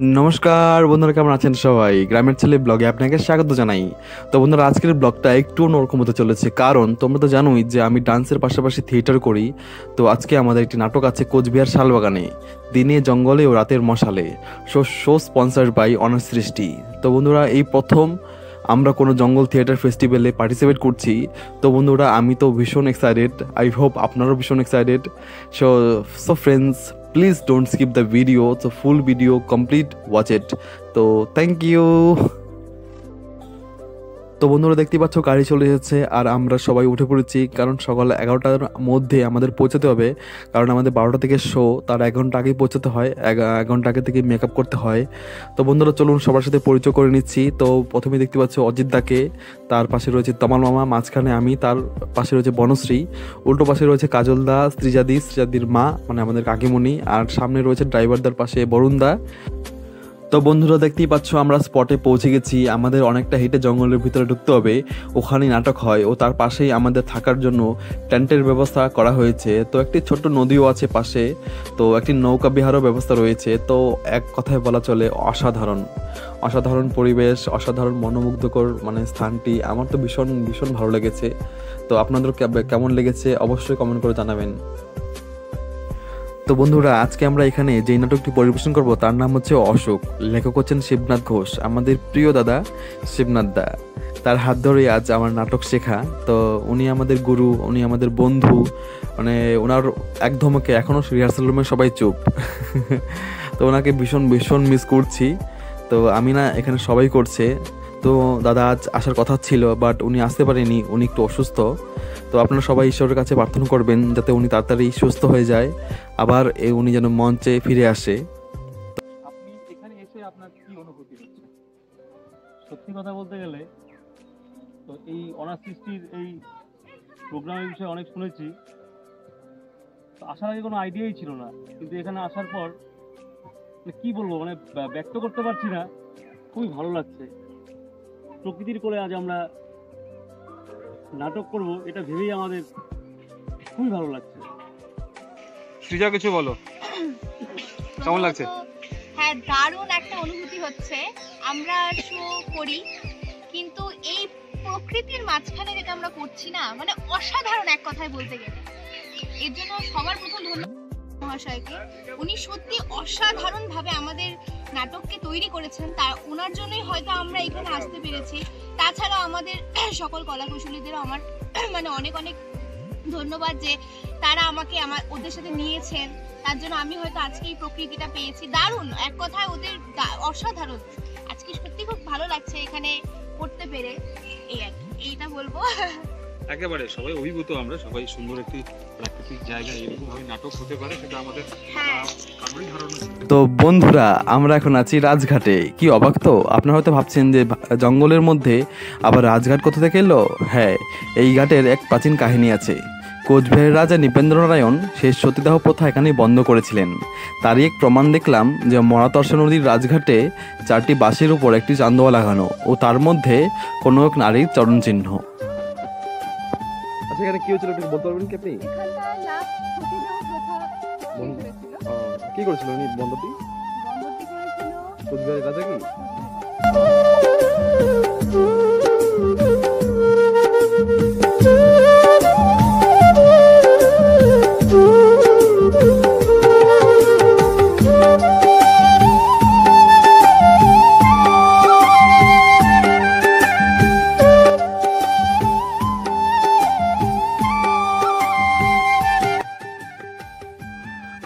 নমস্কার বন্ধুরা, কেমন আছেন সবাই? গ্রামের ছেলে ব্লগে আপনাকে স্বাগত জানাই। তো বন্ধুরা, আজকের ব্লগটা একটু অন্যরকম হতে চলেছে, কারণ তোমরা তো জানোই যে আমি ডান্সের পাশাপাশি থিয়েটার করি। তো আজকে আমাদের একটি নাটক আছে কোচবিহার শালবাগানে, দিনে জঙ্গলে ও রাতের মশালে। শো স্পন্সার্ড বাই অনার্স সৃষ্টি। তো বন্ধুরা, এই প্রথম আমরা কোনো জঙ্গল থিয়েটার ফেস্টিভ্যালে পার্টিসিপেট করছি। তো বন্ধুরা, আমি তো ভীষণ এক্সাইটেড, আই হোপ আপনারাও ভীষণ excited. So so friends, please don't skip the video, so full video complete, watch it. So thank you. তো বন্ধুরা, দেখতে পাচ্ছ গাড়ি চলে এসেছে আর আমরা সবাই উঠে পড়েছি, কারণ সকাল 11টার মধ্যে আমাদের পৌঁছাতে হবে। কারণ আমাদের 12টা থেকে শো, তার 1 ঘন্টা আগেই পৌঁছাতে হয়, 1 ঘন্টা আগে থেকে মেকআপ করতে হয়। তো বন্ধুরা, চলুন সবার সাথে পরিচয় করে নিচ্ছি। তো প্রথমে দেখতে পাচ্ছ অজিত দাকে, তার পাশে রয়েছে তমাল মামা, মাঝখানে আমি, তার পাশে রয়েছে বনশ্রী, উল্টো পাশে রয়েছে কাজল দা, সৃজাদির মা মানে আমাদের কাকিমণি, আর সামনে রয়েছে ড্রাইভারদার পাশে বরুণ দা। তো বন্ধুরা, দেখতেই পাচ্ছ আমরা স্পটে পৌঁছে গেছি। আমাদের অনেকটা হেঁটে জঙ্গলের ভিতরে ঢুকতে হবে, ওখানেই নাটক হয়, ও তার পাশেই আমাদের থাকার জন্য টেন্টের ব্যবস্থা করা হয়েছে। তো একটি ছোট্ট নদীও আছে পাশে, তো একটি নৌকা বিহারও ব্যবস্থা রয়েছে। তো এক কথায় বলা চলে অসাধারণ অসাধারণ পরিবেশ, অসাধারণ মনোমুগ্ধকর মানে স্থানটি আমার তো ভীষণ ভীষণ ভালো লেগেছে। তো আপনাদের কেমন লেগেছে অবশ্যই কমেন্ট করে জানাবেন। তো বন্ধুরা, আজকে আমরা এখানে যেই নাটকটি পরিবেশন করব তার নাম হচ্ছে অশোক। লেখক হচ্ছেন শিবনাথ ঘোষ, আমাদের প্রিয় দাদা শিবনাথ দা। তার হাত ধরেই আজ আমার নাটক শেখা। তো উনি আমাদের গুরু, উনি আমাদের বন্ধু। মানে ওনার এক ধমকে এখনও রিহার্সাল রুমে সবাই চুপ। তো ওনাকে ভীষণ ভীষণ মিস করছি। তো আমি না, এখানে সবাই করছে। তো দাদা আজ আসার কথা ছিল, বাট উনি আসতে পারেনি, উনি একটু অসুস্থ। তো আপনারা সবাই ঈশ্বরের কাছে প্রার্থনা করবেন যাতে উনি তাড়াতাড়ি সুস্থ হয়ে যায়, আবার উনি যেন মঞ্চে ফিরে আসে। আপনি এখানে এসে আপনার কি অনুভূতি হচ্ছে? সত্যি কথা বলতে গেলে তো এই অনার্স সৃষ্টির এই প্রোগ্রামের বিষয়ে অনেক শুনেছি, তো আসার আগে কোনো আইডিয়াই ছিল না, কিন্তু এখানে আসার পর কি বলবো, মানে ব্যক্ত করতে পারছি না, খুবই ভালো লাগছে। প্রকৃতির কোলে আজ আমরা নাটক করব, এটা ভেবেই আমাদের খুবই ভালো লাগছে। সৃজা, কিছু বলো, কেমন লাগছে? হ্যাঁ, দারুণ একটা অনুভূতি হচ্ছে। আমরা শো করি, কিন্তু এই প্রকৃতির মাঝখানে যেটা আমরা করছি না, মানে অসাধারণ এক কথায় বলতে গেলে। এর জন্য সবার প্রথম ধন্যবাদ মহাশয়কে। উনি সত্যি অসাধারণ ভাবে আমাদের নাটককে তৈরি করেছেন, তার ওনার জন্যই হয়তো আমরা এখানে আসতে পেরেছি। তাছাড়া আমাদের সকল কলাকুশলীদেরও আমার মানে অনেক অনেক ধন্যবাদ যে তারা আমাকে ওদের সাথে নিয়েছেন, তার জন্য আমি হয়তো আজকে এই প্রকৃতিটা পেয়েছি। দারুণ এক কথায় ওদের অসাধারণ। আজকে সত্যি খুব ভালো লাগছে এখানে করতে পেরে, এইটা বলবো। একেবারে সবাই অভিভূত, আমরা সবাই সুন্দর একটি প্রাকৃতিক জায়গায় এরকম ভাবে নাটক হতে পারে সেটা আমাদের কারোরই ধারণা ছিল না। তো বন্ধুরা, আমরা এখন আছি রাজঘাটে। কি অবাক! তো আপনারা হয়তো ভাবছেন যে জঙ্গলের মধ্যে আবার রাজঘাট কোথা থেকে এলো। হ্যাঁ, এই ঘাটের এক প্রাচীন কাহিনী আছে। কোচবিহারের রাজা নৃপেন্দ্রনারায়ণ শেষ সতীদাহ প্রথা এখানেই বন্ধ করেছিলেন। তারই এক প্রমাণ দেখলাম যে মরাতর্ষা নদীর রাজঘাটে 4টি বাঁশের উপর একটি চান্দোয়া লাগানো, ও তার মধ্যে কোনো এক নারীর চরণ চিহ্ন। আচ্ছা, এখানে কি হয়েছিল একটু বলতে পারবেন কি আপনি? কি করেছিল উনি? বন্ধটি কোচবিহারের রাজা কি?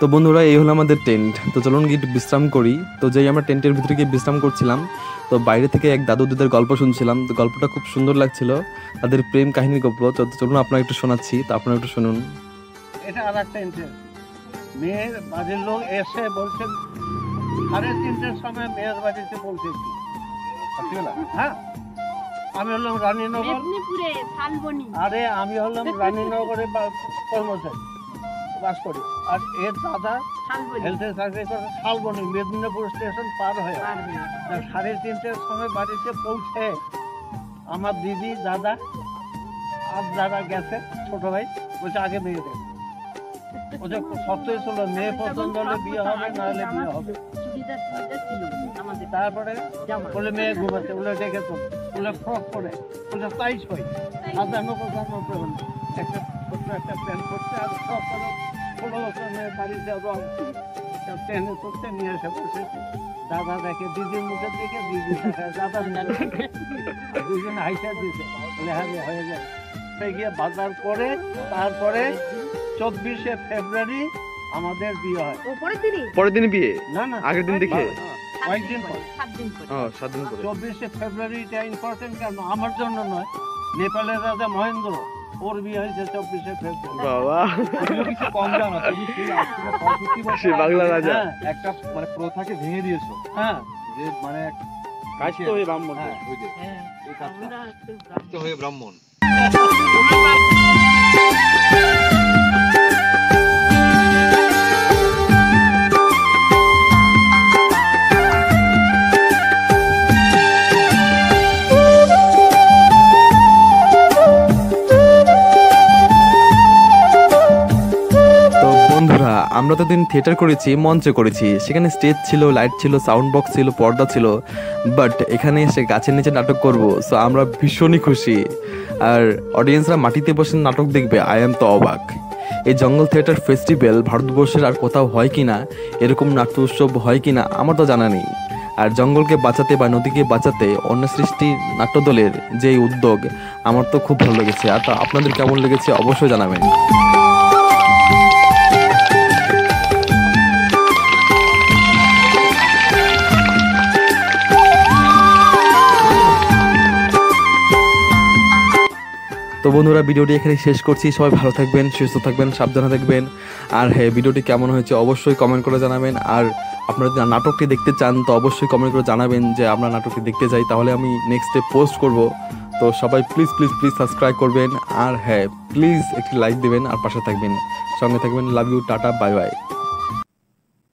তো বন্ধুরা, এই হলো আমাদের টেন্ট। তো চলুন গিয়ে একটু বিশ্রাম করি। তো যেই আমরা টেন্টের ভিতরে গিয়ে বিশ্রাম করছিলাম, তো বাইরে থেকে এক দাদু দিদের গল্প শুনছিলাম। তো গল্পটা খুব সুন্দর লাগছিল, তাদের প্রেম কাহিনীর গল্প। তো চলুন আপনারা একটু শোনাচ্ছি, তো আপনারা একটু শুনুন। এটা আর একটা ইন্টারেস্ট। মেয়ের বাড়ির লোক এসে বলছেন 3:30টার সময় মেয়ের বাড়িতে পৌঁছেছি। হ্যাঁ, আমি হলাম রানীনগর, আরে আমি হলাম রানীনগরে কর্মচারী বাস করি, আর এর দাদা হেলথে চাকরি করে শালবনি, মেদিনীপুর স্টেশন পার হয়ে 3:30টার সময় বাড়িতে পৌঁছে আমার দিদি, দাদা আর যারা গেছে ছোট ভাই বলছে আগে মেয়ে দেয়। ওদের সত্যই ছিল মেয়ে পছন্দ হলে বিয়ে হবে, না হলে বিয়ে হবে। তারপরে বলে মেয়ে ঘুমাচ্ছে, বলে ডেকেছ, বলে ফ্রক পরে, বলে সাইজ হয় 95 একটা ছোট্ট একটা প্যান্ট করছে আর ফ্রক করে 16 বছর মেয়ে বাড়িতে রং ট্রেনে করতে নিয়ে এসে বসেছে। দাদা দেখে দিদির মুখের দিকে, দিদি দেখায় দাদার মুখে, দুজন হাইসা দিয়েছে, বলে হ্যাঁ হয়ে যায়। গিয়ে বাজার করে তারপরে 24শে ফেব্রুয়ারি আমাদের বিয়ে হয়। পরের দিন বিয়ে? না না, আগের দিন দেখে? কয়েকদিন পর। 7 দিন পরে। 24শে ফেব্রুয়ারিটা ইম্পর্টেন্ট কেন আমার জন্য নয়, নেপালের রাজা মহেন্দ্র, ওর বিয়ে হয়েছে 24শে ফেব্রুয়ারি। বাবা, কিছু কম জানো তুমি, সেই আজ থেকে 65 বছর সে বাংলা আগে রাজা। হ্যাঁ একটা মানে প্রথাকে ভেঙে দিয়েছো, হ্যাঁ, যে মানে কাশিতে হয়ে ব্রাহ্মণ। হ্যাঁ, ওই যে এই কাজটা কাশিতে হয়ে ব্রাহ্মণ। তো বন্ধুরা, আমরা তো দিন থিয়েটার করেছি, মঞ্চে করেছি, সেখানে স্টেজ ছিল, লাইট ছিল, সাউন্ড বক্স ছিল, পর্দা ছিল, বাট এখানে এসে গাছের নিচে নাটক করব, সো আমরা ভীষণই খুশি। আর অডিয়েন্সরা মাটিতে বসে নাটক দেখবে, আই এম তো অবাক। এই জঙ্গল থিয়েটার ফেস্টিভ্যাল ভারতবর্ষের আর কোথাও হয় কি না, এরকম নাট্য উৎসব হয় কি না আমার তো জানা নেই। আর জঙ্গলকে বাঁচাতে বা নদীকে বাঁচাতে অন্য সৃষ্টি নাট্যদলের যে এই উদ্যোগ, আমার তো খুব ভালো লেগেছে। আর তো আপনাদের কেমন লেগেছে অবশ্যই জানাবেন। তো বন্ধুরা, ভিডিওটি এখানে শেষ করছি। সবাই ভালো থাকবেন, সুস্থ থাকবেন, সাবধানে থাকবেন। আর হ্যাঁ, ভিডিওটি কেমন হয়েছে অবশ্যই কমেন্ট করে জানাবেন। আর আপনারা যদি নাটকটি দেখতে চান তো অবশ্যই কমেন্ট করে জানাবেন যে আমরা নাটকটি দেখতে চাই, তাহলে আমি নেক্সটে পোস্ট করব। তো সবাই প্লিজ প্লিজ প্লিজ সাবস্ক্রাইব করবেন। আর হ্যাঁ, প্লিজ একটি লাইক দেবেন আর পাশে থাকবেন, সঙ্গে থাকবেন। Love you, tata, bye by.